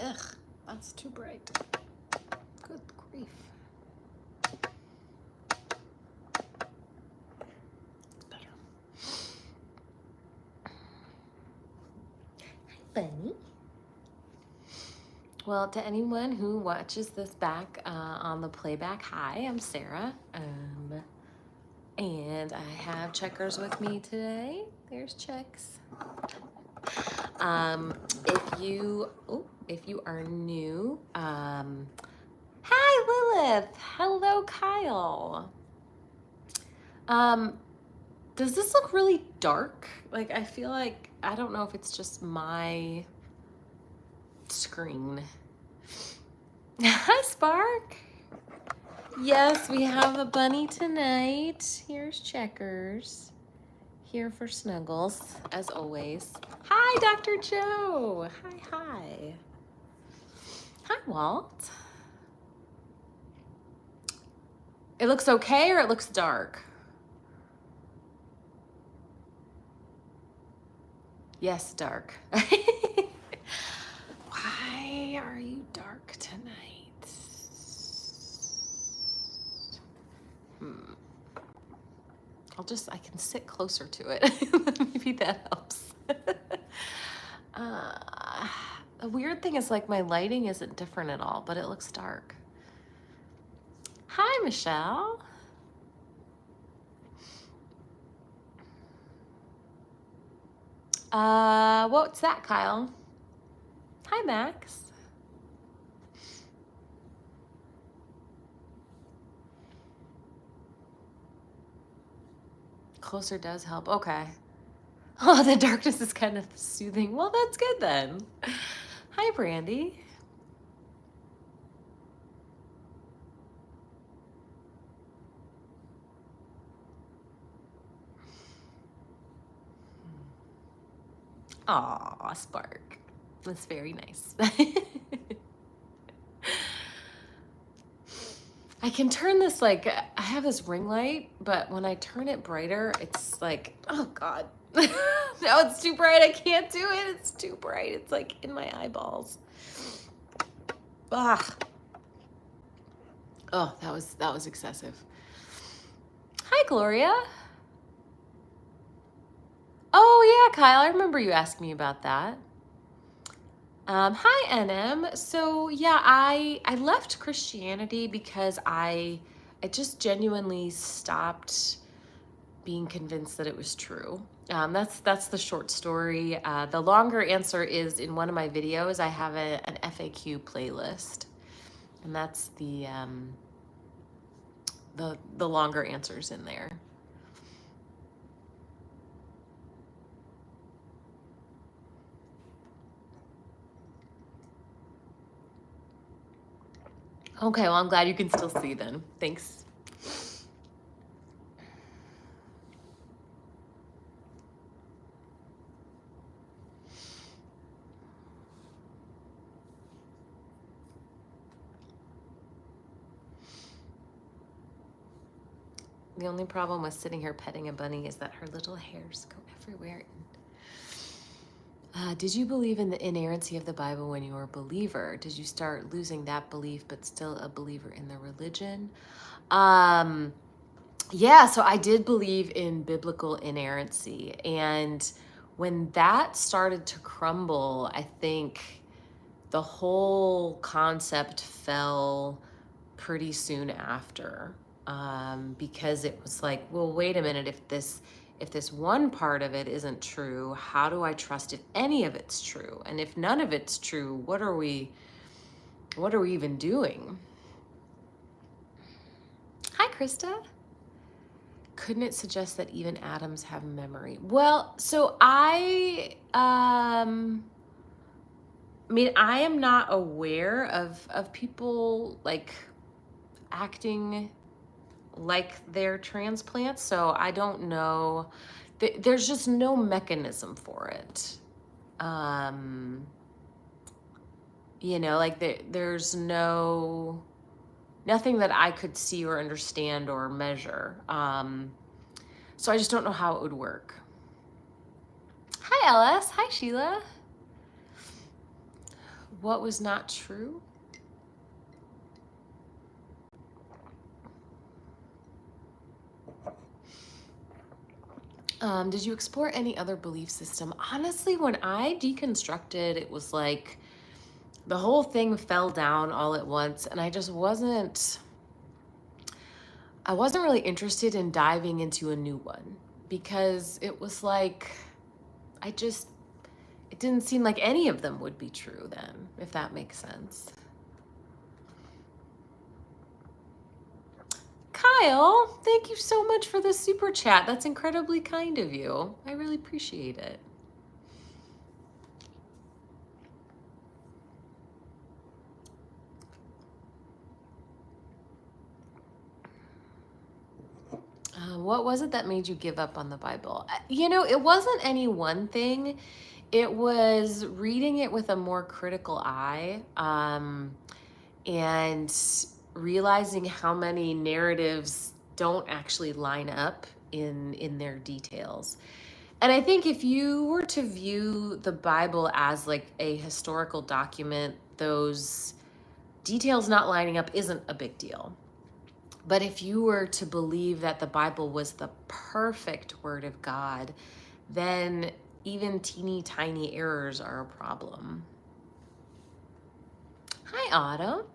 Ugh, that's too bright. Good grief. It's better. Hi, Bunny. Well, to anyone who watches this back on the playback, hi, I'm Sarah. And I have Checkers with me today. There's Checks. If you are new, hi Lilith. Hello, Kyle. Does this look really dark? Like, I feel like, I don't know if it's just my screen. Hi, Spark. Yes, we have a bunny tonight. Here's Checkers. Here for snuggles, as always. Hi, Dr. Joe. Hi. Hi, Walt. It looks okay or it looks dark? Yes, dark. Why are you dark tonight? I can sit closer to it. Maybe that helps. The weird thing is, like, my lighting isn't different at all, but it looks dark. Hi, Michelle. What's that, Kyle? Hi, Max. Closer does help. Okay. Oh, the darkness is kind of soothing. Well, that's good then. Hi, Brandy. Aw, Spark. That's very nice. I can turn this, like, I have this ring light, but when I turn it brighter, it's like, oh God. No, it's too bright. I can't do it. It's too bright. It's like in my eyeballs. Ah. Oh, that was excessive. Hi, Gloria. Oh yeah, Kyle, I remember you asking me about that. Hi, NM. So yeah, I left Christianity because I just genuinely stopped being convinced that it was true. That's the short story. The longer answer is in one of my videos. I have an FAQ playlist, and that's the longer answers in there. Okay, well, I'm glad you can still see then. Thanks. The only problem with sitting here petting a bunny is that her little hairs go everywhere. Did you believe in the inerrancy of the Bible when you were a believer? Did you start losing that belief but still a believer in the religion? Yeah, so I did believe in biblical inerrancy. And when that started to crumble, I think the whole concept fell pretty soon after. Because it was like, well, wait a minute, if this one part of it isn't true, how do I trust if any of it's true? And if none of it's true, what are we even doing? Hi, Krista. Couldn't it suggest that even atoms have memory? Well, so I mean, I am not aware of people like acting like they're transplants, so I don't know. There's just no mechanism for it. You know, like there's nothing that I could see or understand or measure. So I just don't know how it would work. Hi, Ellis. Hi, Sheila. What was not true? Did you explore any other belief system? Honestly, when I deconstructed, it was like the whole thing fell down all at once, and I wasn't really interested in diving into a new one because it was like, it didn't seem like any of them would be true then, if that makes sense. Kyle, thank you so much for the super chat. That's incredibly kind of you. I really appreciate it. What was it that made you give up on the Bible? You know, it wasn't any one thing. It was reading it with a more critical eye, and realizing how many narratives don't actually line up in their details. And I think if you were to view the Bible as like a historical document, those details not lining up isn't a big deal. But if you were to believe that the Bible was the perfect word of God, then even teeny tiny errors are a problem. Hi, Autumn.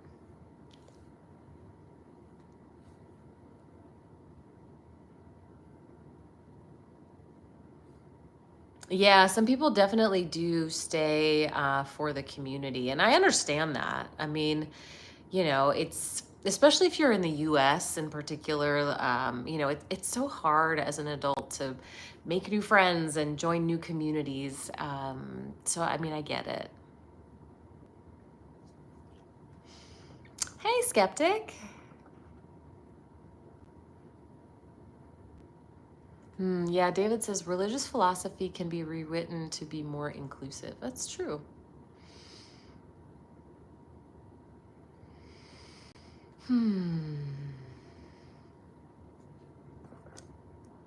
Yeah, some people definitely do stay for the community, and I understand that. I mean, you know, it's especially if you're in the US in particular, you know, it's so hard as an adult to make new friends and join new communities. So, I mean, I get it. Hey, skeptic. Yeah, David says religious philosophy can be rewritten to be more inclusive. That's true.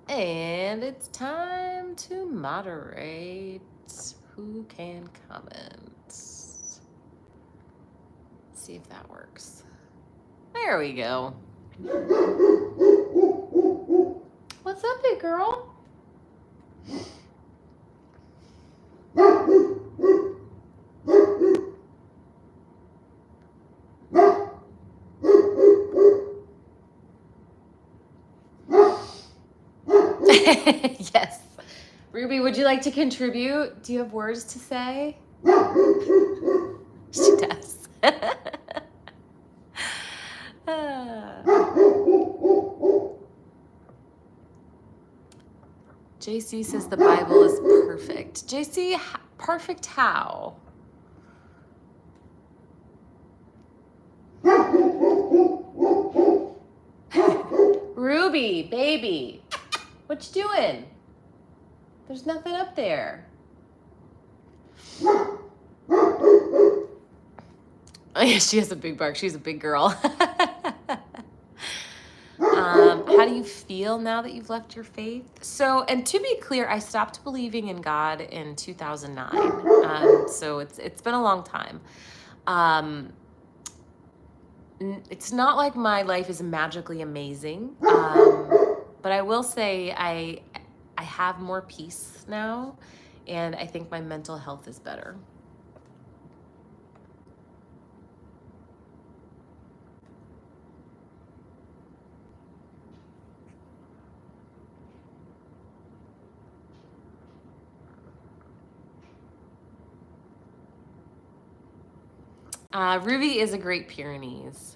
And it's time to moderate. Who can comment? Let's see if that works. There we go. What's up, big girl? Yes. Ruby, would you like to contribute? Do you have words to say? She does. JC says the Bible is perfect. JC, perfect how? Ruby, baby, what you doing? There's nothing up there. Oh yeah, she has a big bark. She's a big girl. How do you feel now that you've left your faith? So, and to be clear, I stopped believing in God in 2009. So it's been a long time. It's not like my life is magically amazing, but I will say I have more peace now, and I think my mental health is better. Ruby is a Great Pyrenees.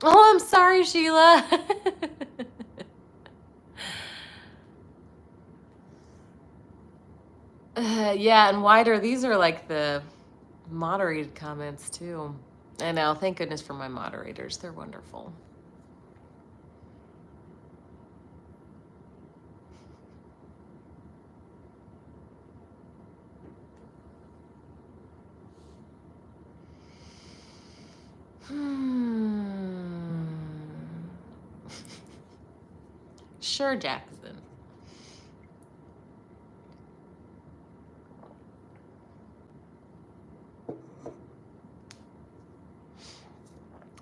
Oh, I'm sorry, Sheila. Yeah, and wider. These are like the moderated comments too. I know. Thank goodness for my moderators. They're wonderful. Sure, Jackson.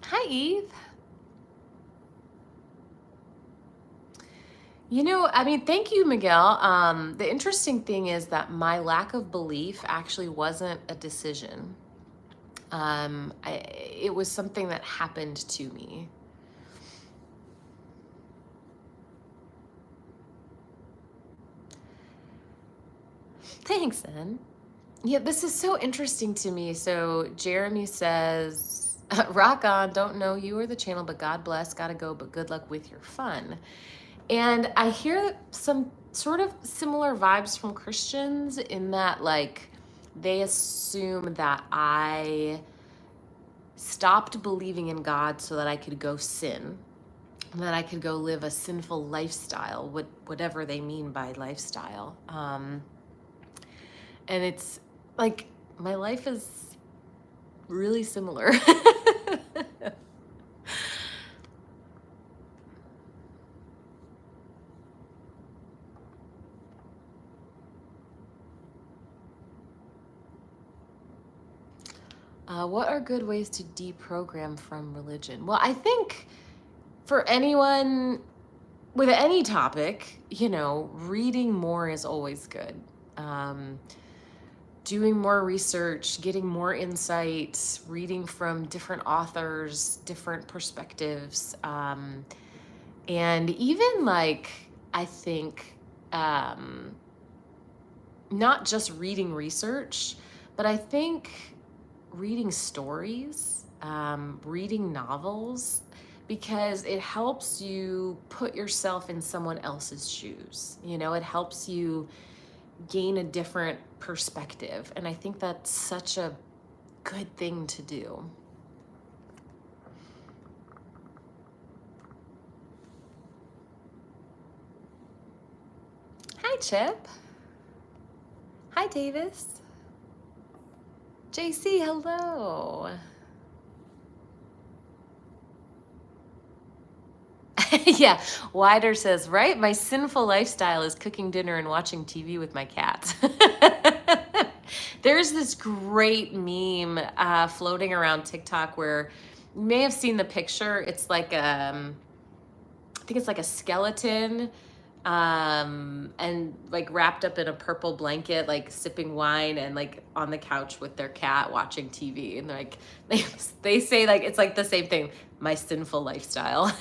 Hi, Eve. You know, I mean, thank you, Miguel. The interesting thing is that my lack of belief actually wasn't a decision. It was something that happened to me. Thanks, Zen. Yeah, this is so interesting to me. So Jeremy says, rock on, don't know you or the channel, but God bless, gotta go, but good luck with your fun. And I hear some sort of similar vibes from Christians in that, like, they assume that I stopped believing in God so that I could go sin, that I could go live a sinful lifestyle, whatever they mean by lifestyle. And it's like, my life is really similar. What are good ways to deprogram from religion? Well, I think for anyone with any topic, you know, reading more is always good. Doing more research, getting more insight, reading from different authors, different perspectives. And even like, I think, not just reading research, but I think reading stories, reading novels, because it helps you put yourself in someone else's shoes. You know, it helps you gain a different perspective. And I think that's such a good thing to do. Hi, Chip. Hi, Davis. JC, hello. Yeah, Wider says, right? My sinful lifestyle is cooking dinner and watching TV with my cats. There's this great meme floating around TikTok where you may have seen the picture. It's like, I think it's like a skeleton and like wrapped up in a purple blanket, like sipping wine and like on the couch with their cat watching TV. And like, they say like, it's like the same thing, my sinful lifestyle.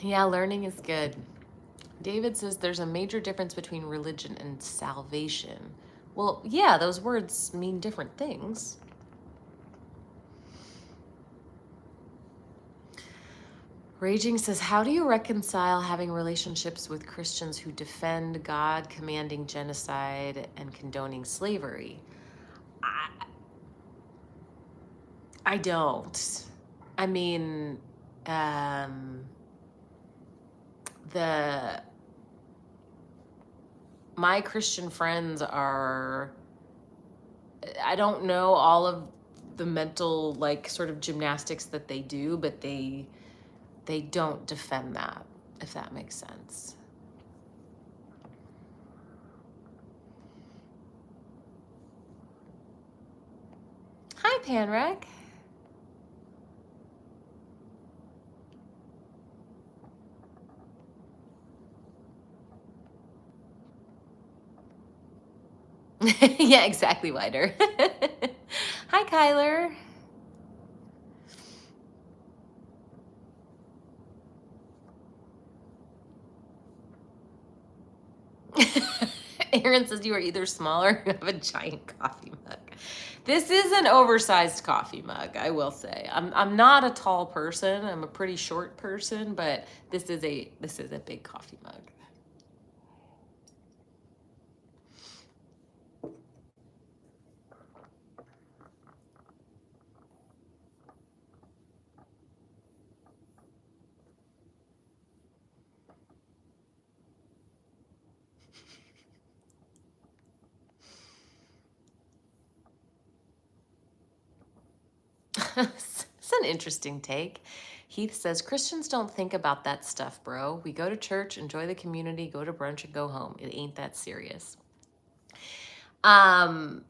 Yeah, learning is good. David says there's a major difference between religion and salvation. Well, yeah, those words mean different things. Raging says, how do you reconcile having relationships with Christians who defend God commanding genocide and condoning slavery? I don't. I mean, my Christian friends are, I don't know all of the mental like sort of gymnastics that they do, but they don't defend that, if that makes sense. Hi, Panrek. Yeah, exactly, Wider. Hi, Kyler. Aaron says you are either smaller or have a giant coffee mug. This is an oversized coffee mug, I will say. I'm not a tall person. I'm a pretty short person, but this is a big coffee mug. It's an interesting take. Heath says, Christians don't think about that stuff, bro. We go to church, enjoy the community, go to brunch, and go home. It ain't that serious. Um,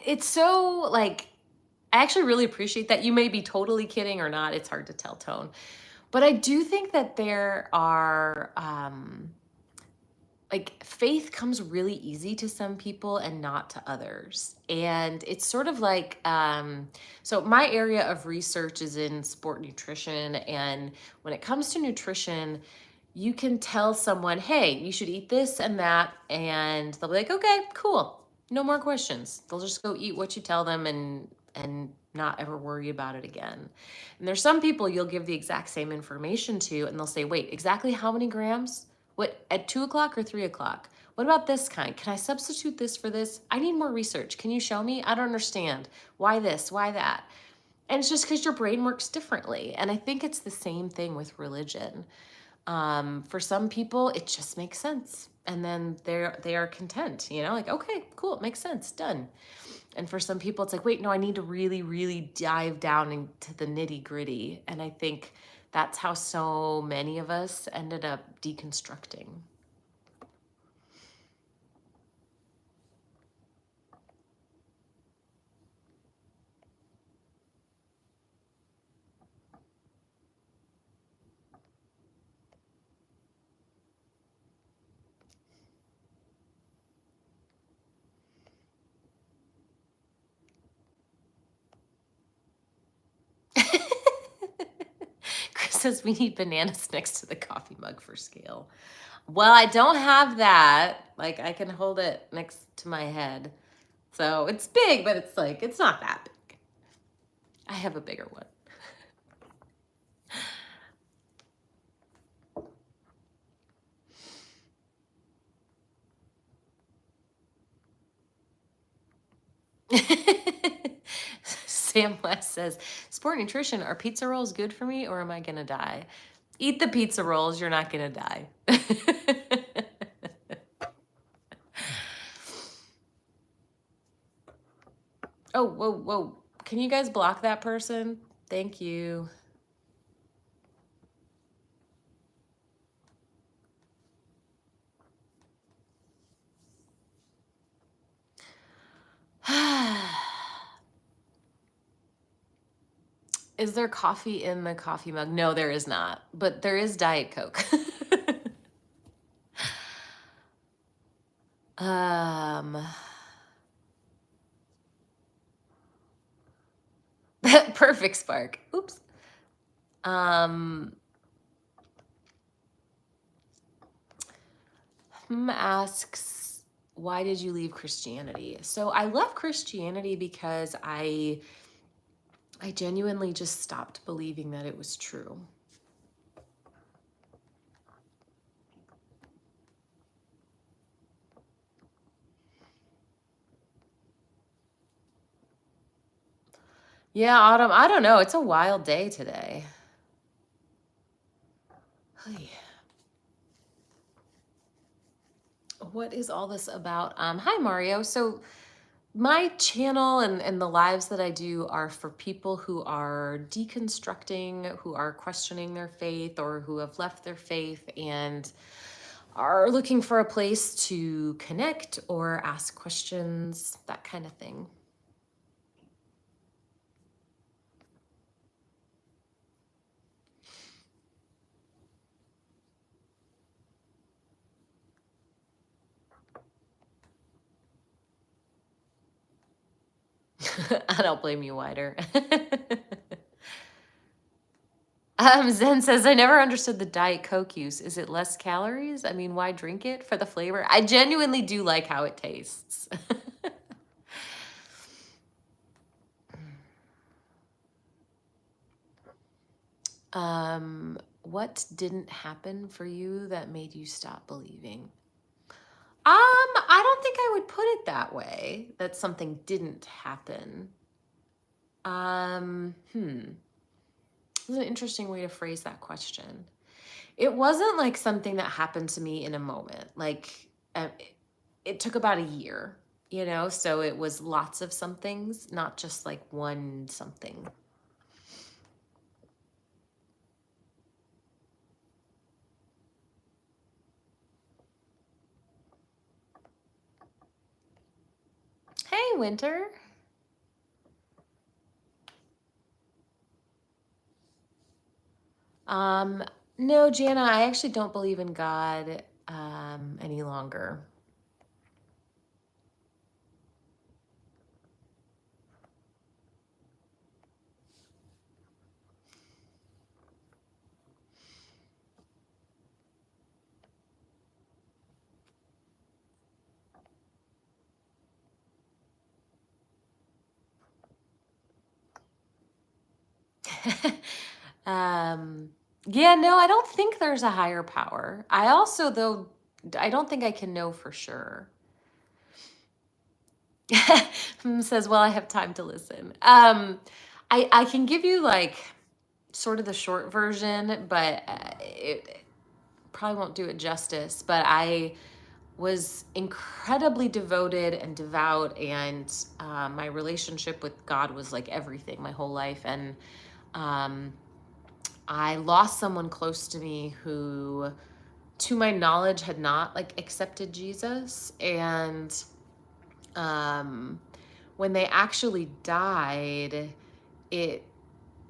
it's so like, I actually really appreciate that. You may be totally kidding or not. It's hard to tell, Tone. But I do think that there are, like, faith comes really easy to some people and not to others. And it's sort of like, so my area of research is in sport nutrition. And when it comes to nutrition, you can tell someone, hey, you should eat this and that. And they'll be like, okay, cool. No more questions. They'll just go eat what you tell them and not ever worry about it again. And there's some people you'll give the exact same information to, and they'll say, wait, exactly how many grams? What, at 2 o'clock or 3 o'clock? What about this kind? Can I substitute this for this? I need more research. Can you show me? I don't understand. Why this? Why that? And it's just because your brain works differently. And I think it's the same thing with religion. For some people, it just makes sense. And then they are content, you know, like, okay, cool, it makes sense, done. And for some people, it's like, wait, no, I need to really, really dive down into the nitty gritty. And I think that's how so many of us ended up deconstructing. Chris says we need bananas next to the coffee mug for scale. Well, I don't have that. Like, I can hold it next to my head. So it's big, but it's like, it's not that big. I have a bigger one. Sam West says, sport nutrition, are pizza rolls good for me or am I gonna die? Eat the pizza rolls, you're not gonna die. Oh, whoa, whoa. Can you guys block that person? Thank you. Is there coffee in the coffee mug? No, there is not, but there is Diet Coke. Perfect spark. Oops. Asks, why did you leave Christianity? So I left Christianity because I genuinely just stopped believing that it was true. Yeah, Autumn, I don't know. It's a wild day today. Hey. What is all this about? Hi, Mario. So my channel and the lives that I do are for people who are deconstructing, who are questioning their faith or who have left their faith and are looking for a place to connect or ask questions, that kind of thing. I don't blame you, Wider. Zen says, I never understood the Diet Coke use. Is it less calories? I mean, why drink it? For the flavor? I genuinely do like how it tastes. What didn't happen for you that made you stop believing? I don't think I would put it that way, that something didn't happen. This is an interesting way to phrase that question. It wasn't like something that happened to me in a moment. Like, it took about a year. So it was lots of somethings, not just like one something. Hey, Winter. No, Jana, I actually don't believe in God any longer. Yeah, no, I don't think there's a higher power. I also, though, I don't think I can know for sure. Says, well, I have time to listen. I can give you like sort of the short version, but it probably won't do it justice. But I was incredibly devoted and devout, and my relationship with God was like everything my whole life. And um, I lost someone close to me who, to my knowledge, had not like accepted Jesus. And when they actually died, it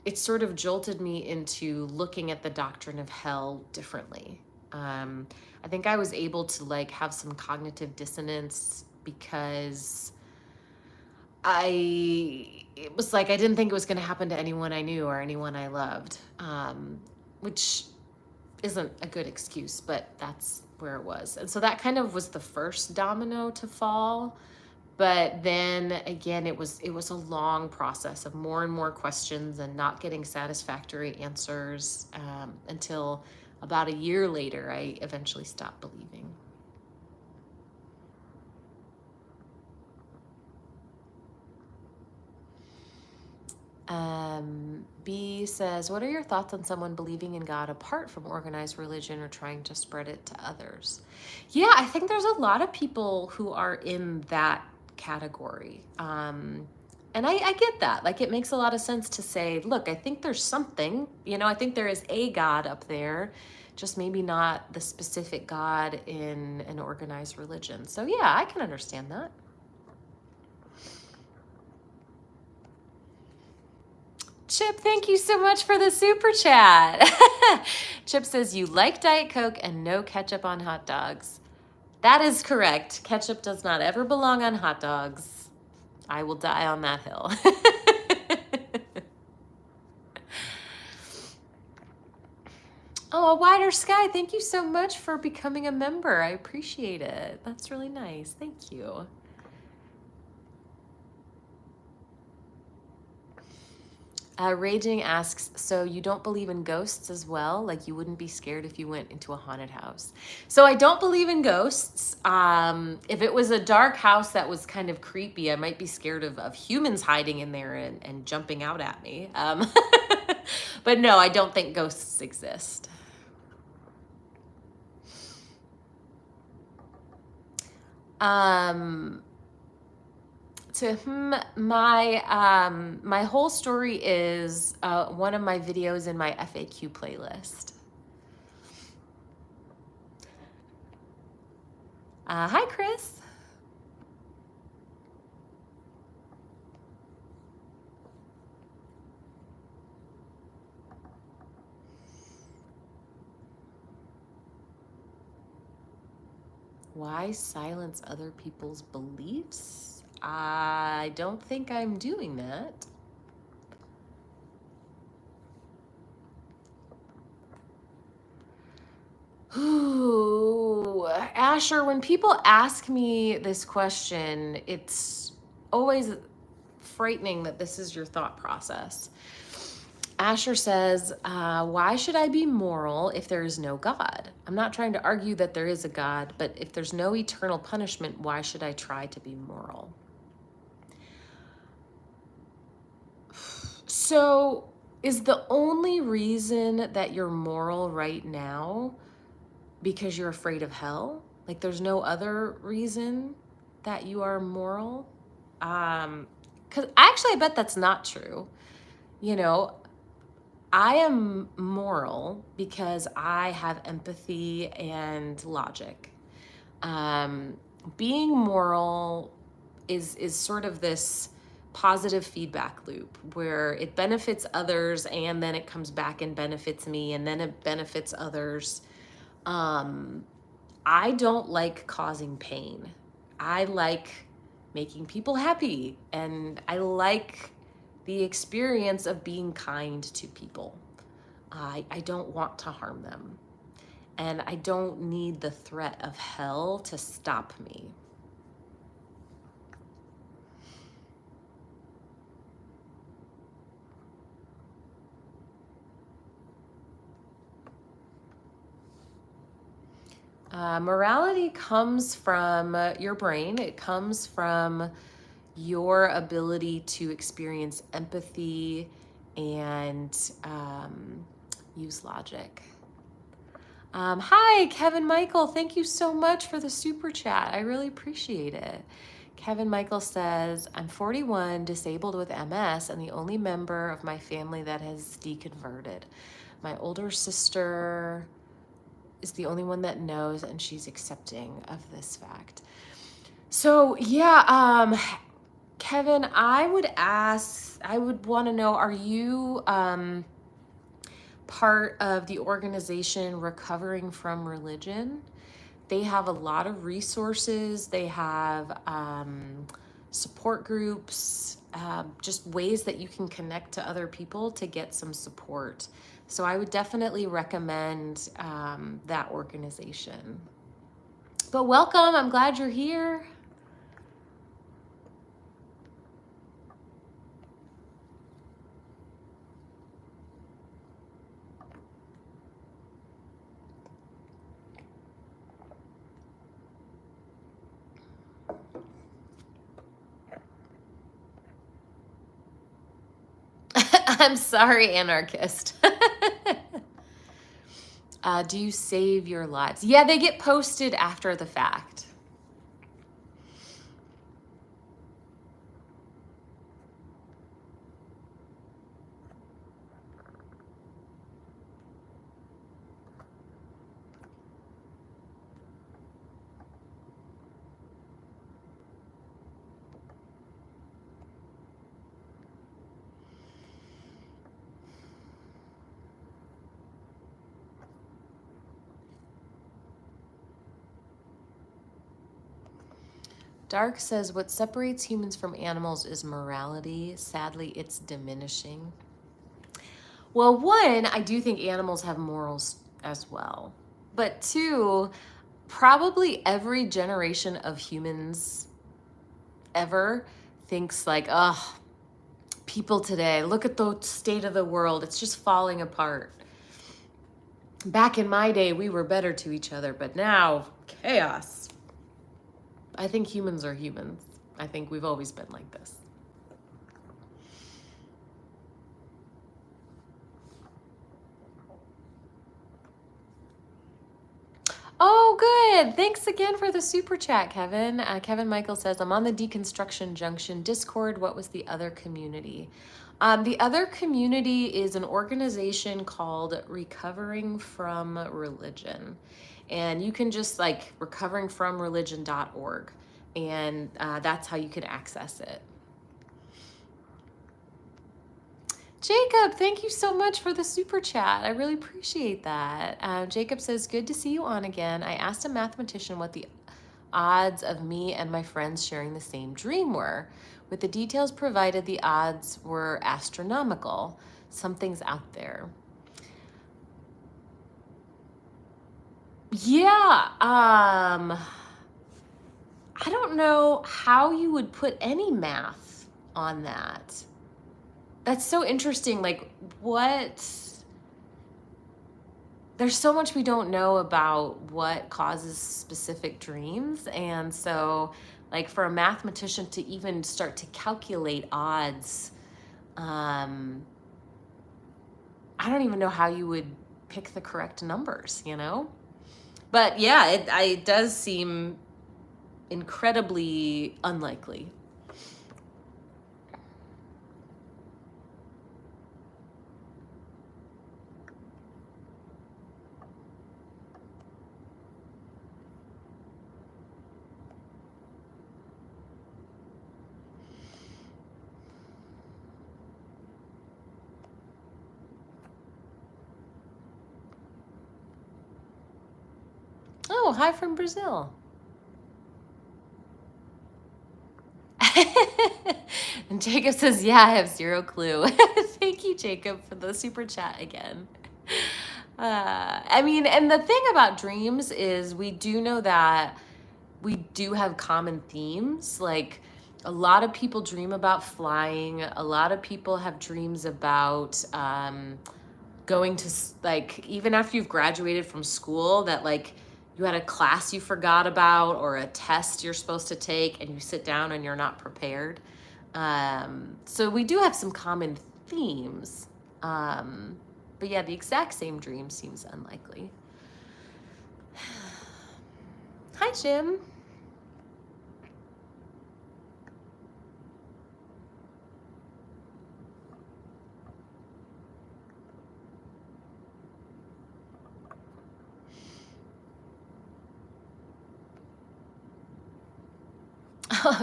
it sort of jolted me into looking at the doctrine of hell differently. I think I was able to like have some cognitive dissonance because it was like I didn't think it was going to happen to anyone I knew or anyone I loved, which isn't a good excuse, but that's where it was. And so that kind of was the first domino to fall. But then again, it was a long process of more and more questions and not getting satisfactory answers, until about a year later, I eventually stopped believing. B says, what are your thoughts on someone believing in God apart from organized religion or trying to spread it to others? Yeah, I think there's a lot of people who are in that category. And I get that. Like, it makes a lot of sense to say, look, I think there's something, I think there is a God up there, just maybe not the specific God in an organized religion. So yeah, I can understand that. Chip, thank you so much for the super chat. Chip says you like Diet Coke and no ketchup on hot dogs. That is correct. Ketchup does not ever belong on hot dogs. I will die on that hill. Oh, a wider sky. Thank you so much for becoming a member. I appreciate it. That's really nice. Thank you. Raging asks, so you don't believe in ghosts as well? Like, you wouldn't be scared if you went into a haunted house? So I don't believe in ghosts. If it was a dark house that was kind of creepy, I might be scared of humans hiding in there and jumping out at me. But no, I don't think ghosts exist. To whom my whole story is one of my videos in my FAQ playlist. Hi, Chris. Why silence other people's beliefs? I don't think I'm doing that. Ooh, Asher, when people ask me this question, it's always frightening that this is your thought process. Asher says, why should I be moral if there is no God? I'm not trying to argue that there is a God, but if there's no eternal punishment, why should I try to be moral? So, is the only reason that you're moral right now because you're afraid of hell? Like, there's no other reason that you are moral. Because actually, I bet that's not true. You know, I am moral because I have empathy and logic. Being moral is sort of this positive feedback loop where it benefits others and then it comes back and benefits me and then it benefits others. I don't like causing pain. I like making people happy, and I like the experience of being kind to people. I don't want to harm them, and I don't need the threat of hell to stop me. Morality comes from your brain. It comes from your ability to experience empathy and use logic. Hi, Kevin Michael. Thank you so much for the super chat. I really appreciate it. Kevin Michael says, I'm 41, disabled with MS, and the only member of my family that has deconverted. My older sister is the only one that knows, and she's accepting of this fact. So yeah, Kevin, I would want to know, are you part of the organization Recovering from Religion? They have a lot of resources. They have support groups, just ways that you can connect to other people to get some support. So I would definitely recommend that organization. But welcome, I'm glad you're here. I'm sorry, anarchist. Do you save your lives? Yeah, they get posted after the fact. Dark says, what separates humans from animals is morality. Sadly, it's diminishing. Well, one, I do think animals have morals as well. But two, probably every generation of humans ever thinks like, oh, people today, look at the state of the world. It's just falling apart. Back in my day, we were better to each other, but now, chaos. I think humans are humans. I think we've always been like this. Oh, good. Thanks again for the super chat, Kevin. Kevin Michael says, I'm on the Deconstruction Junction Discord. What was the other community? The other community is an organization called Recovering from Religion. And you can just like recoveringfromreligion.org. And that's how you can access it. Jacob, thank you so much for the super chat. I really appreciate that. Jacob says, good to see you on again. I asked a mathematician what the odds of me and my friends sharing the same dream were. With the details provided, the odds were astronomical. Something's out there. Yeah, I don't know how you would put any math on that. That's so interesting. Like, there's so much we don't know about what causes specific dreams. And so, like, for a mathematician to even start to calculate odds, I don't even know how you would pick the correct numbers, you know? But yeah, it does seem incredibly unlikely. Oh, hi from Brazil. And Jacob says, yeah, I have zero clue. Thank you, Jacob, for the super chat again. I mean, and the thing about dreams is we do know that we do have common themes. Like a lot of people dream about flying. A lot of people have dreams about going to, like, even after you've graduated from school, that like you had a class you forgot about or a test you're supposed to take and you sit down and you're not prepared. So we do have some common themes. But yeah, the exact same dream seems unlikely. Hi, Jim.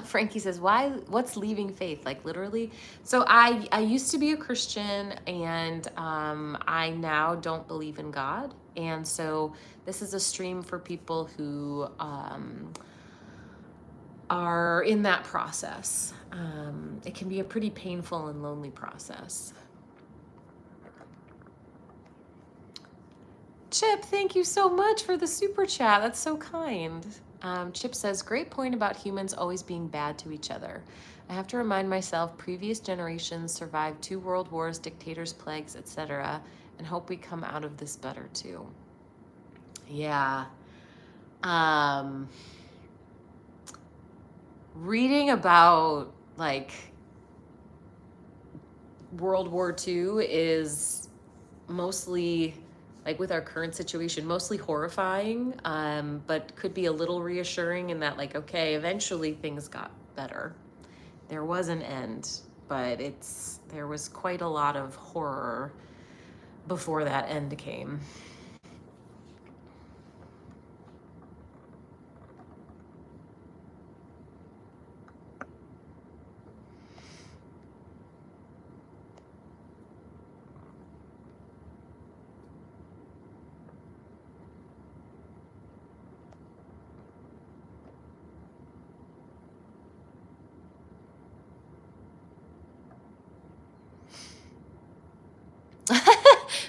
Frankie says, "Why? What's leaving faith? Like literally?" So I used to be a Christian, and I now don't believe in God, and so this is a stream for people who are in that process. It can be a pretty painful and lonely process. Chip, thank you so much for the super chat. That's so kind. Chip says, great point about humans always being bad to each other. I have to remind myself previous generations survived 2 world wars, dictators, plagues, etc., and hope we come out of this better too. Yeah. Reading about like World War II is mostly, like with our current situation, mostly horrifying, but could be a little reassuring in that, like, okay, eventually things got better. There was an end, but there was quite a lot of horror before that end came.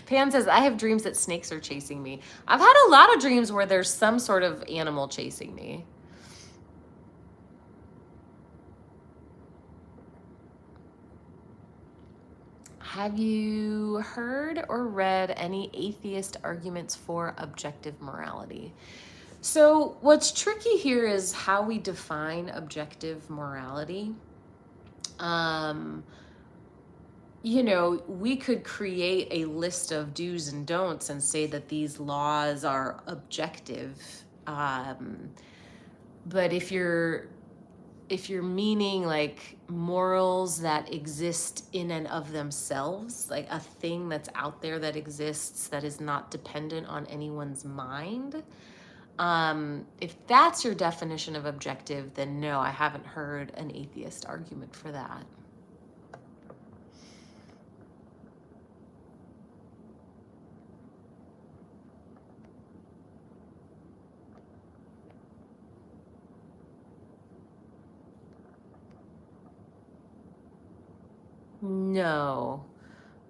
Pam says, I have dreams that snakes are chasing me. I've had a lot of dreams where there's some sort of animal chasing me. Have you heard or read any atheist arguments for objective morality? So what's tricky here is how we define objective morality. You know, we could create a list of do's and don'ts and say that these laws are objective. But if you're meaning like morals that exist in and of themselves, like a thing that's out there that exists that is not dependent on anyone's mind, if that's your definition of objective, then no, I haven't heard an atheist argument for that. No.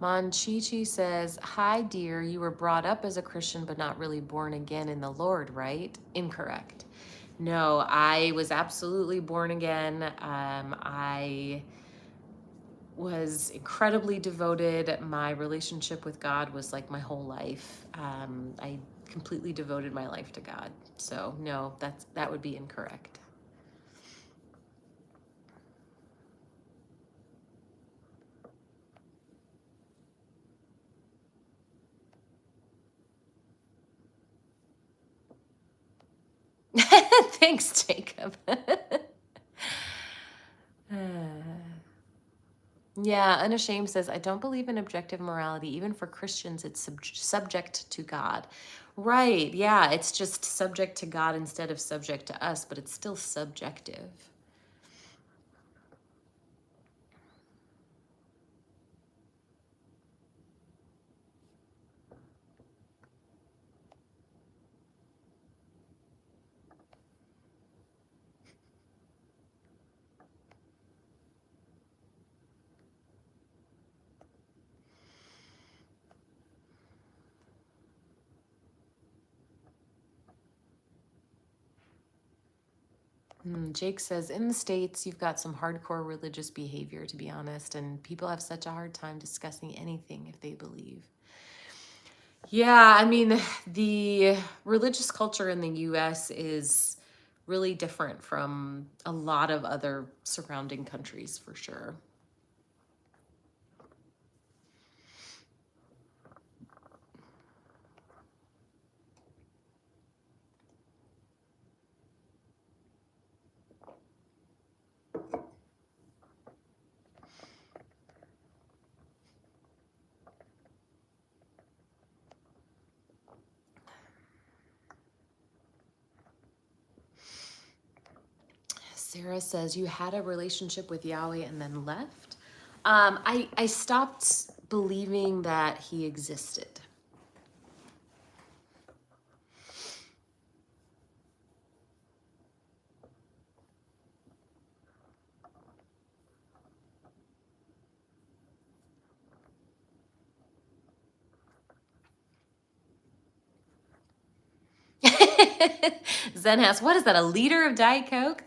Monchichi says, hi, dear. You were brought up as a Christian, but not really born again in the Lord, right? Incorrect. No, I was absolutely born again. I was incredibly devoted. My relationship with God was like my whole life. I completely devoted my life to God. So no, that would be incorrect. Thanks, Jacob. Yeah, Unashamed says, I don't believe in objective morality. Even for Christians, it's subject to God. Right, yeah, it's just subject to God instead of subject to us, but it's still subjective. Jake says, in the States, you've got some hardcore religious behavior, to be honest, and people have such a hard time discussing anything if they believe. Yeah, I mean, the religious culture in the US is really different from a lot of other surrounding countries, for sure. Sarah says, you had a relationship with Yahweh and then left. I stopped believing that he existed. Zen asks, what is that, a liter of Diet Coke?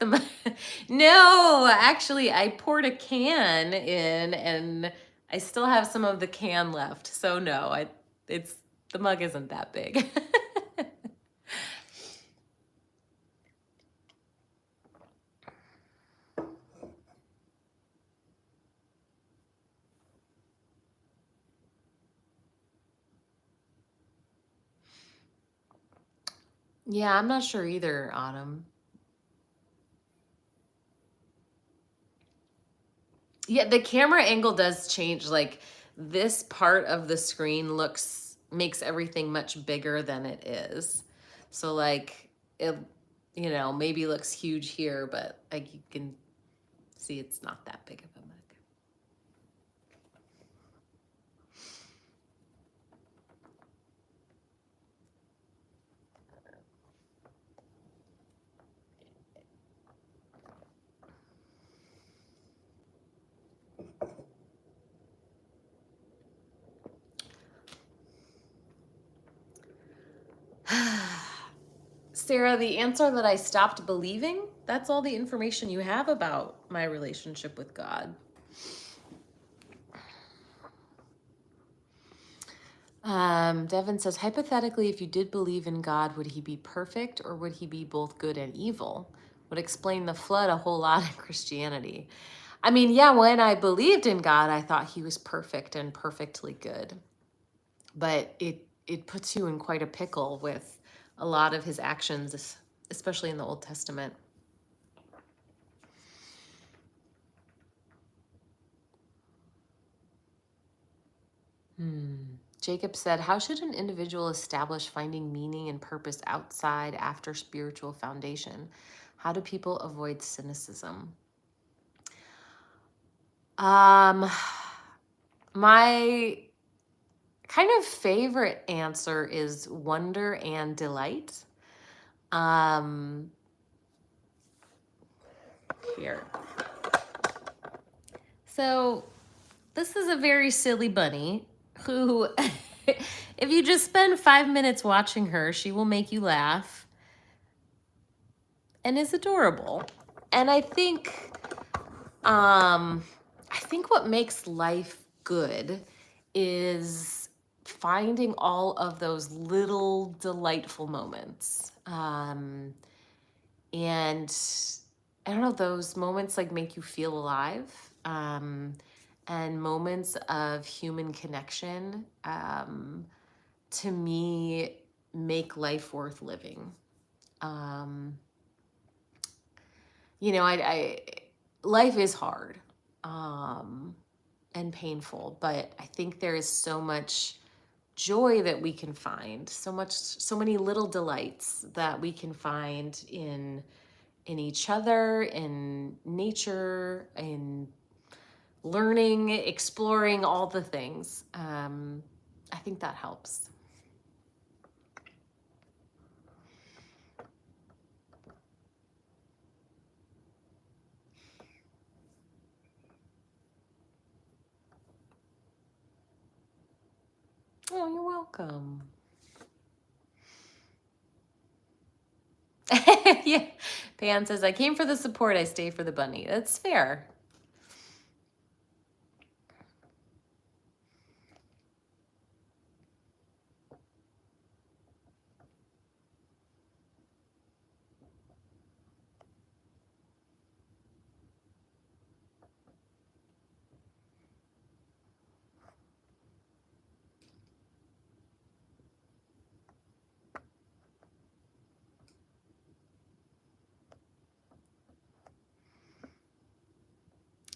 No, actually, I poured a can in and I still have some of the can left. So no, it's the mug isn't that big. Yeah, I'm not sure either, Autumn. Yeah, the camera angle does change. Like this part of the screen makes everything much bigger than it is. So like it, maybe looks huge here, but like you can see it's not that big of a mug. Sarah, the answer that I stopped believing, that's all the information you have about my relationship with God. Devin says, hypothetically, if you did believe in God, would he be perfect or would he be both good and evil? Would explain the flood a whole lot in Christianity. I mean, yeah, when I believed in God, I thought he was perfect and perfectly good. But it puts you in quite a pickle with a lot of his actions, especially in the Old Testament. Jacob said, how should an individual establish finding meaning and purpose outside after spiritual foundation? How do people avoid cynicism? My kind of favorite answer is wonder and delight. Here. So this is a very silly bunny who, if you just spend 5 minutes watching her, she will make you laugh and is adorable. And I think what makes life good is finding all of those little delightful moments. And I don't know, those moments like make you feel alive. And moments of human connection, to me, make life worth living. Um, you know, life is hard, and painful, but I think there is so much joy that we can find, so many little delights that we can find in each other, in nature, in learning, exploring, all the things. I think that helps. Oh, you're welcome. Yeah. Pan says, I came for the support, I stay for the bunny. That's fair.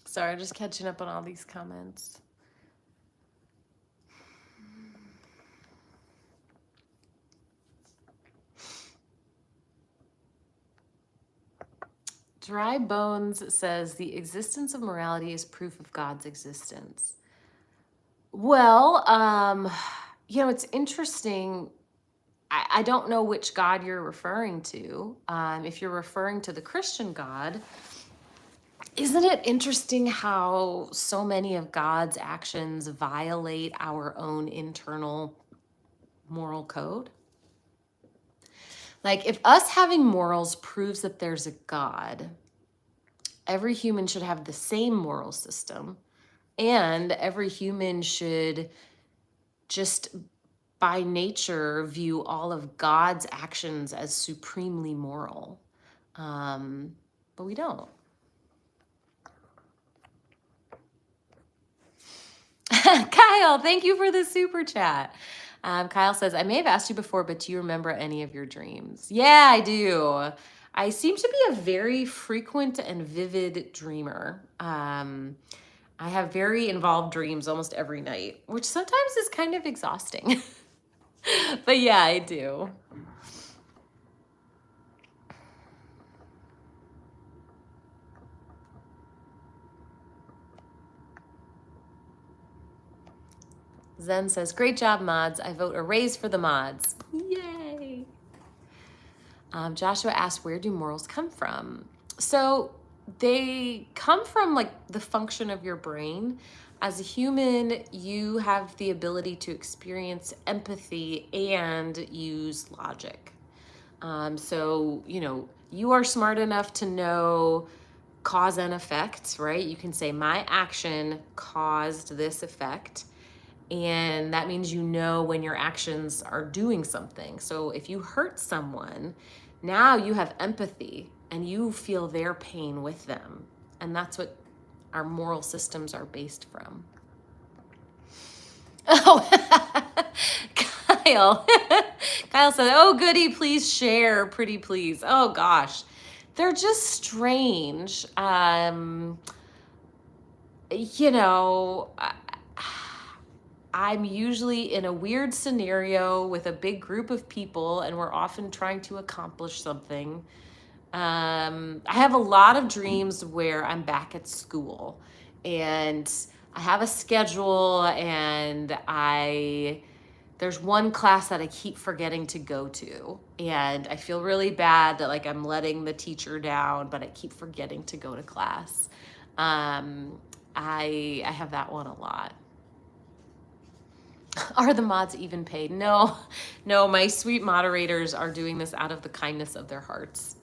Sorry, just catching up on all these comments. Dry Bones says the existence of morality is proof of God's existence. Well, it's interesting. I don't know which God you're referring to. If you're referring to the Christian God, isn't it interesting how so many of God's actions violate our own internal moral code? Like, if us having morals proves that there's a God, every human should have the same moral system, and every human should just by nature view all of God's actions as supremely moral. But we don't. Kyle, thank you for the super chat. Kyle says, I may have asked you before, but do you remember any of your dreams? Yeah, I do. I seem to be a very frequent and vivid dreamer. I have very involved dreams almost every night, which sometimes is kind of exhausting. But yeah, I do. Zen says, great job, mods. I vote a raise for the mods. Yay. Joshua asked, where do morals come from? So they come from like the function of your brain. As a human, you have the ability to experience empathy and use logic. So, you are smart enough to know cause and effect, right? You can say my action caused this effect. And that means you know when your actions are doing something. So if you hurt someone, now you have empathy and you feel their pain with them. And that's what our moral systems are based from. Oh, Kyle. Kyle said, oh, goody, please share, pretty please. Oh, gosh. They're just strange. I'm usually in a weird scenario with a big group of people, and we're often trying to accomplish something. I have a lot of dreams where I'm back at school and I have a schedule, and there's one class that I keep forgetting to go to, and I feel really bad that like I'm letting the teacher down, but I keep forgetting to go to class. I have that one a lot. Are the mods even paid? No, my sweet moderators are doing this out of the kindness of their hearts.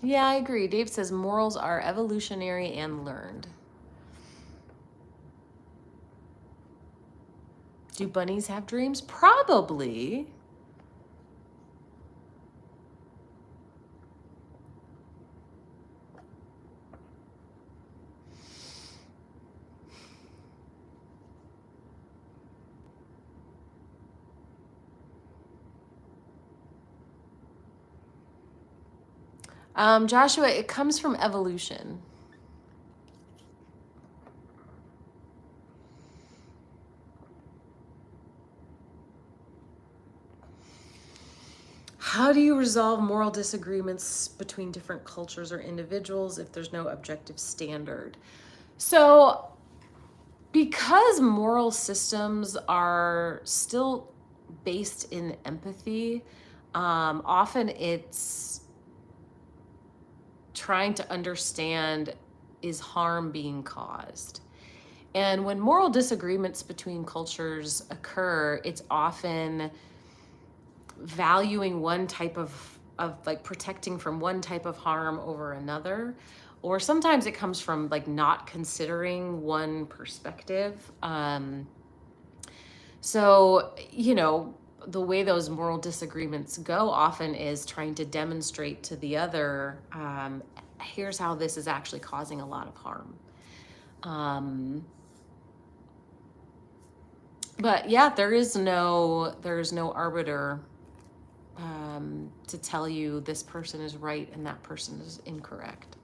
Yeah, I agree. Dave says morals are evolutionary and learned. Do bunnies have dreams? Probably. Joshua, it comes from evolution. How do you resolve moral disagreements between different cultures or individuals if there's no objective standard? So, because moral systems are still based in empathy, often it's trying to understand, is harm being caused? And when moral disagreements between cultures occur, it's often valuing one type of like protecting from one type of harm over another, or sometimes it comes from like not considering one perspective. So, you know, the way those moral disagreements go often is trying to demonstrate to the other, here's how this is actually causing a lot of harm. But yeah, there's no arbiter to tell you this person is right and that person is incorrect.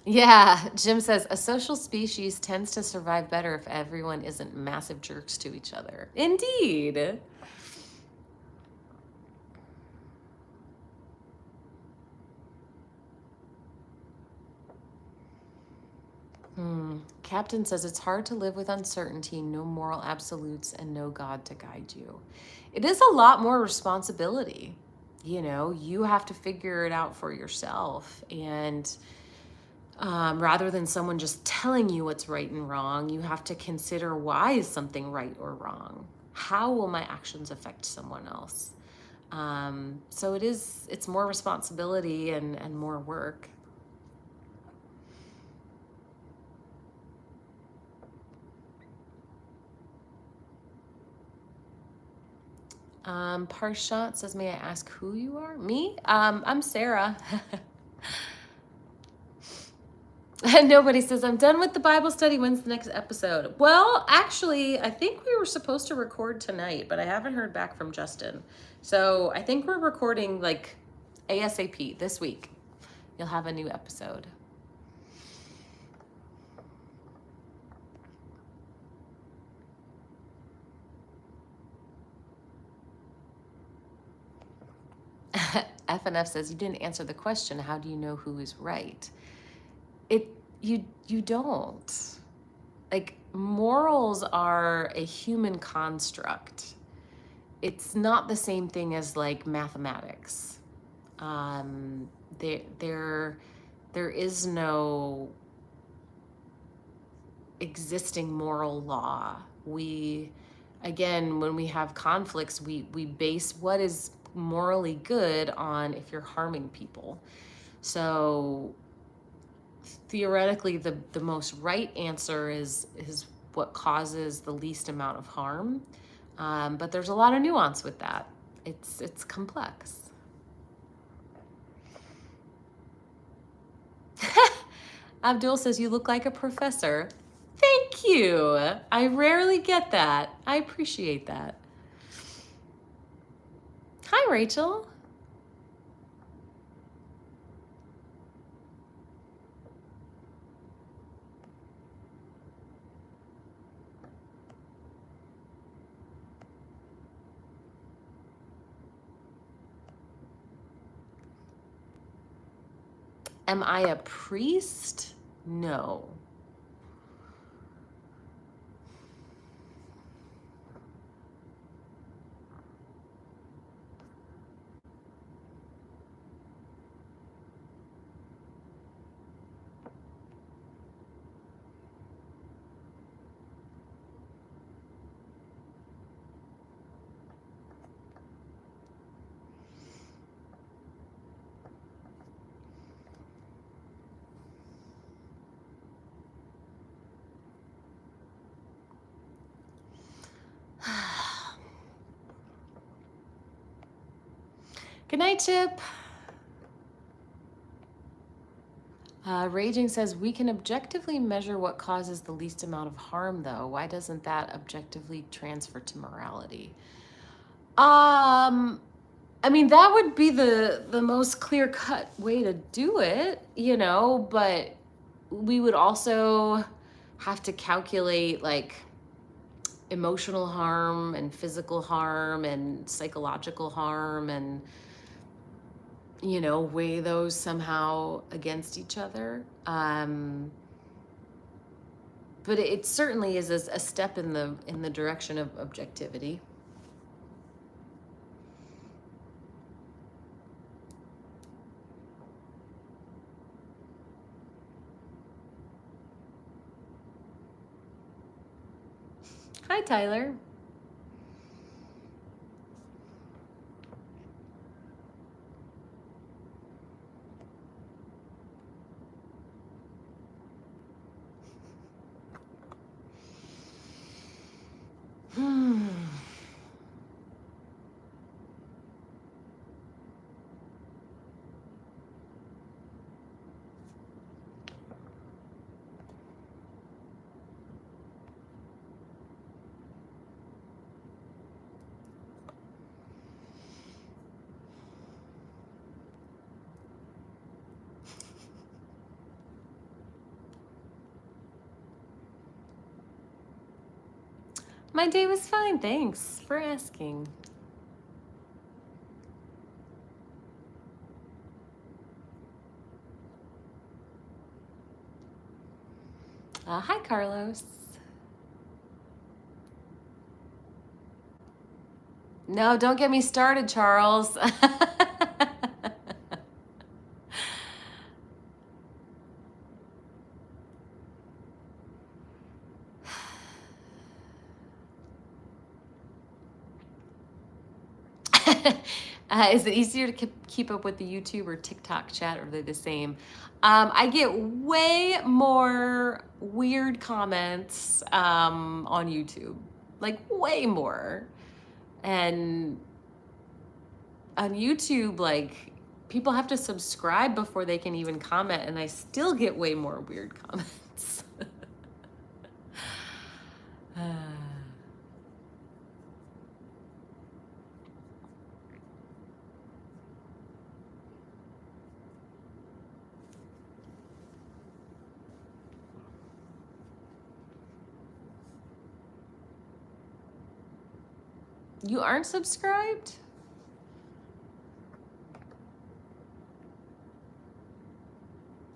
Yeah, Jim says a social species tends to survive better if everyone isn't massive jerks to each other. Indeed. Captain says it's hard to live with uncertainty, no moral absolutes, and no God to guide you. It is a lot more responsibility. You know, you have to figure it out for yourself. And rather than someone just telling you what's right and wrong, you have to consider, why is something right or wrong? How will my actions affect someone else? So it's more responsibility and more work. Parshant says, may I ask who you are? Me? I'm Sarah. Nobody says, I'm done with the Bible study. When's the next episode? Well, actually, I think we were supposed to record tonight, but I haven't heard back from Justin. So I think we're recording like ASAP this week. You'll have a new episode. FNF says, you didn't answer the question. How do you know who is right? You don't. Like, morals are a human construct. It's not the same thing as like mathematics. There is no existing moral law. Again, when we have conflicts, we base what is morally good on if you're harming people. So theoretically, the most right answer is what causes the least amount of harm. But there's a lot of nuance with that. It's complex. Abdul says, you look like a professor. Thank you. I rarely get that. I appreciate that. Hi, Rachel. Am I a priest? No. Good night, Chip. Raging says, we can objectively measure what causes the least amount of harm, though. Why doesn't that objectively transfer to morality? I mean, that would be the most clear-cut way to do it, you know, but we would also have to calculate like emotional harm and physical harm and psychological harm and, you know, weigh those somehow against each other. But it certainly is a step in the direction of objectivity. Hi, Tyler. My day was fine, thanks for asking. Hi, Carlos. No, don't get me started, Charles. Is it easier to keep up with the YouTube or TikTok chat, or are they the same? I get way more weird comments on YouTube, like way more. And on YouTube, like people have to subscribe before they can even comment, and I still get way more weird comments. You aren't subscribed?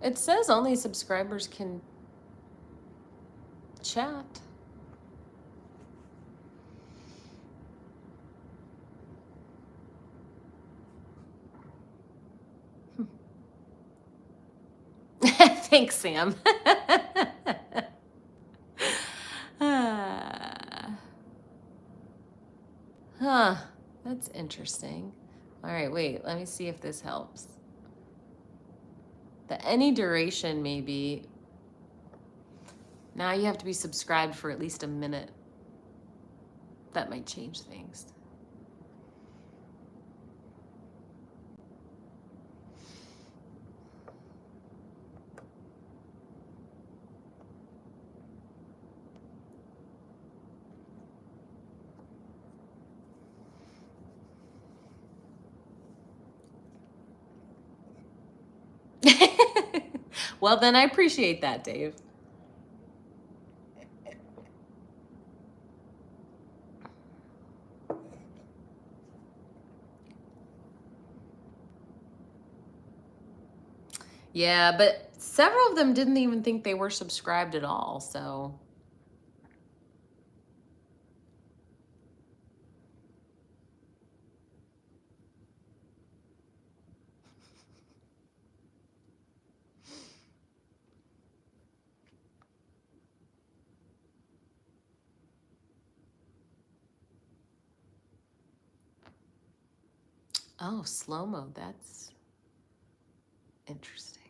It says only subscribers can chat. Thanks, Sam. Huh, that's interesting. All right, wait, let me see if this helps. The any duration maybe. Now you have to be subscribed for at least a minute. That might change things. Well, then I appreciate that, Dave. Yeah, but several of them didn't even think they were subscribed at all, so. Oh, slow-mo, that's interesting.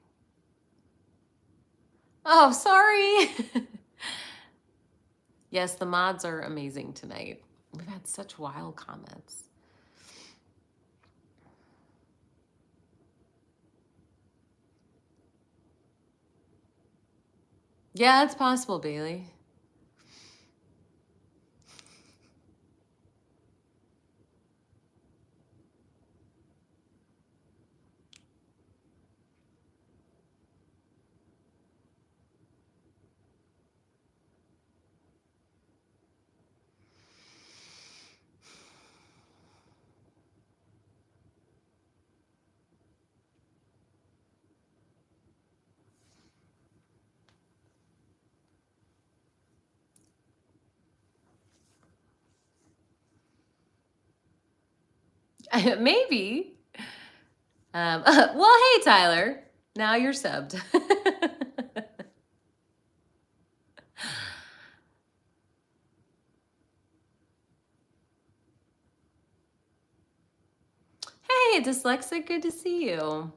Oh, sorry. Yes, the mods are amazing tonight. We've had such wild comments. Yeah, it's possible, Bailey. Maybe. Well, hey, Tyler. Now you're subbed. Hey, Dyslexic, good to see you.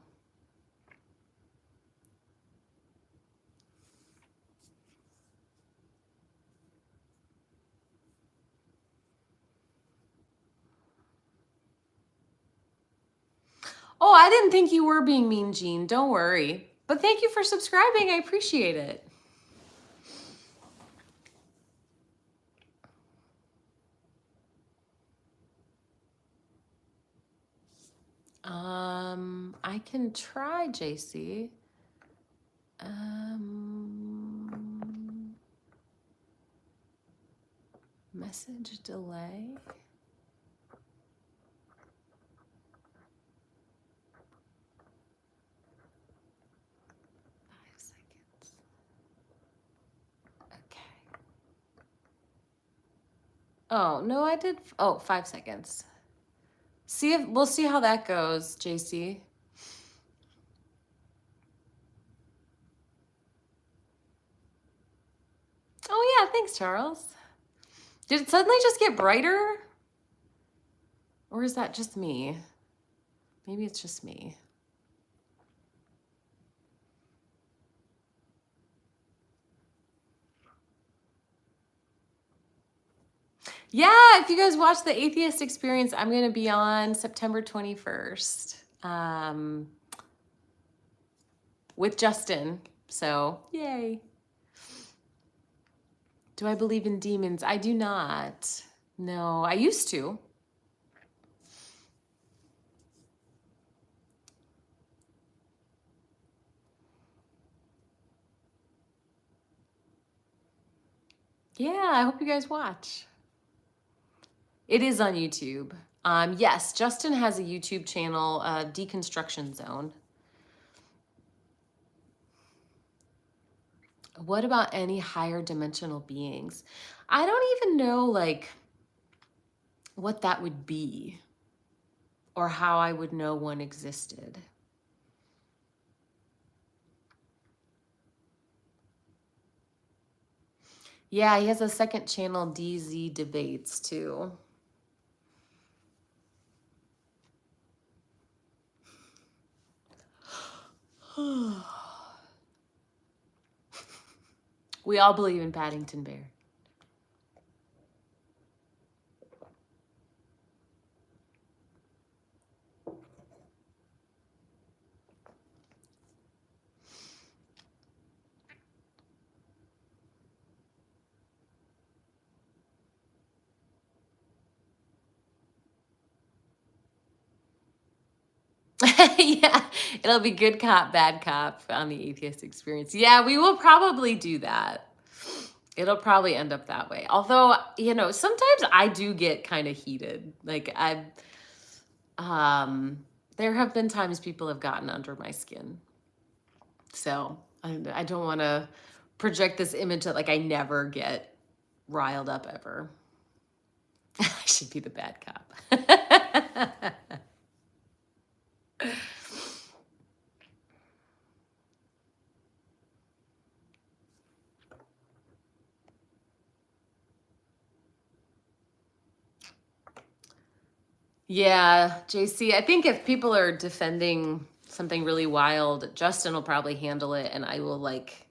Oh, I didn't think you were being mean, Jean. Don't worry. But thank you for subscribing. I appreciate it. I can try, JC. Message delay. 5 seconds. Okay. Oh, no, I did. Oh, 5 seconds. We'll see how that goes, JC. Oh yeah, thanks, Charles. Did it suddenly just get brighter? Or is that just me? Maybe it's just me. Yeah, if you guys watch the Atheist Experience, I'm going to be on September 21st with Justin. So, yay. Do I believe in demons? I do not. No, I used to. Yeah, I hope you guys watch. It is on YouTube. Yes, Justin has a YouTube channel, Deconstruction Zone. What about any higher dimensional beings? I don't even know, like, what that would be or how I would know one existed. Yeah, he has a second channel, DZ Debates, too. We all believe in Paddington Bear. Yeah, it'll be good cop, bad cop on the Atheist Experience. Yeah, we will probably do that. It'll probably end up that way. Although, you know, sometimes I do get kind of heated. Like there have been times people have gotten under my skin. So I don't want to project this image that like I never get riled up ever. I should be the bad cop. Yeah, JC, I think if people are defending something really wild, Justin will probably handle it and I will like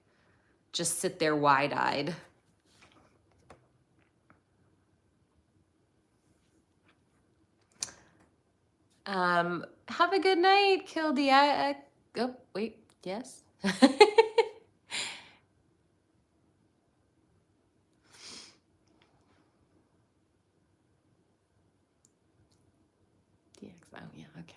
just sit there wide-eyed. Have a good night, Kildy. Oh, wait, yes. PX. Oh, yeah, okay.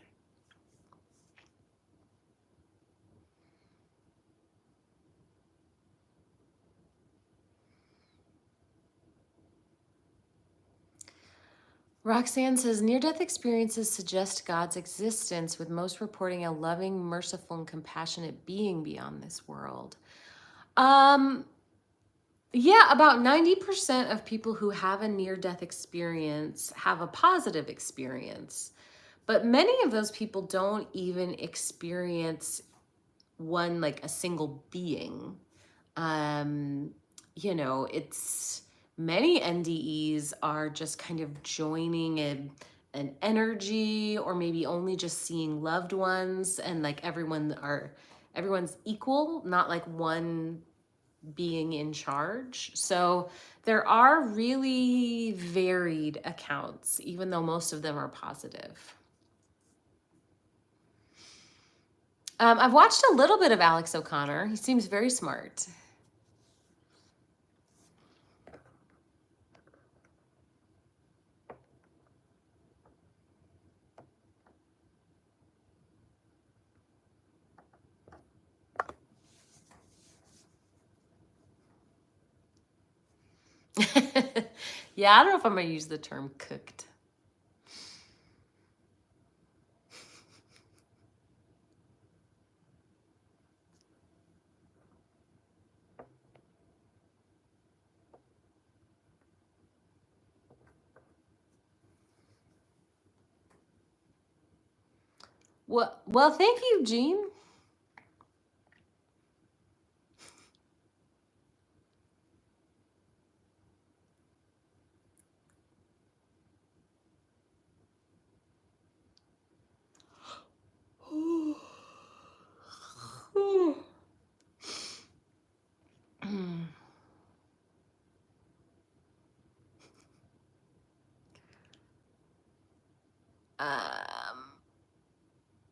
Roxanne says, near-death experiences suggest God's existence, with most reporting a loving, merciful, and compassionate being beyond this world. Yeah, about 90% of people who have a near-death experience have a positive experience. But many of those people don't even experience one, like a single being. Um, it's many NDEs are just kind of joining an energy, or maybe only just seeing loved ones, and like everyone's equal, not like one being in charge. So there are really varied accounts, even though most of them are positive. I've watched a little bit of Alex O'Connor. He seems very smart. Yeah, I don't know if I'm gonna use the term cooked. Well, thank you, Jean.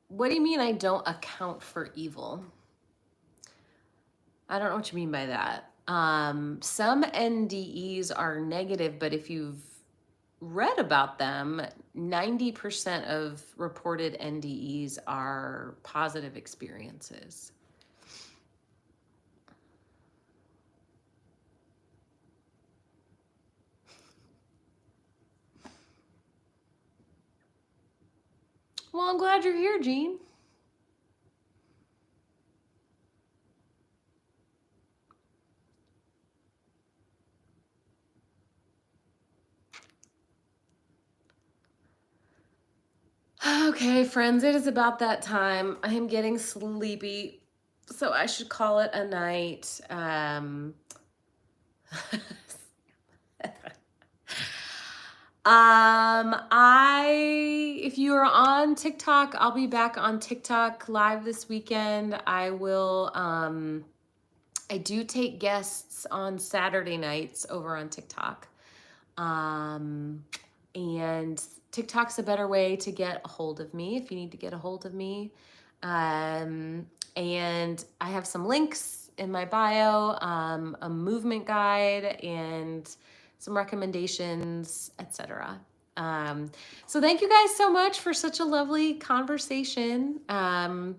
What do you mean I don't account for evil? I don't know what you mean by that. Some NDEs are negative, but if you've read about them, 90% of reported NDEs are positive experiences. Well, I'm glad you're here, Jean. Okay, friends, it is about that time. I am getting sleepy, so I should call it a night. If you are on TikTok, I'll be back on TikTok live this weekend. I do take guests on Saturday nights over on TikTok. And TikTok's a better way to get a hold of me if you need to get a hold of me. And I have some links in my bio, a movement guide, and some recommendations, etc. So thank you guys so much for such a lovely conversation. And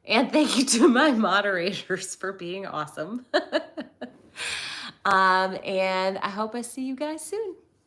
thank you to my moderators for being awesome. And I hope I see you guys soon.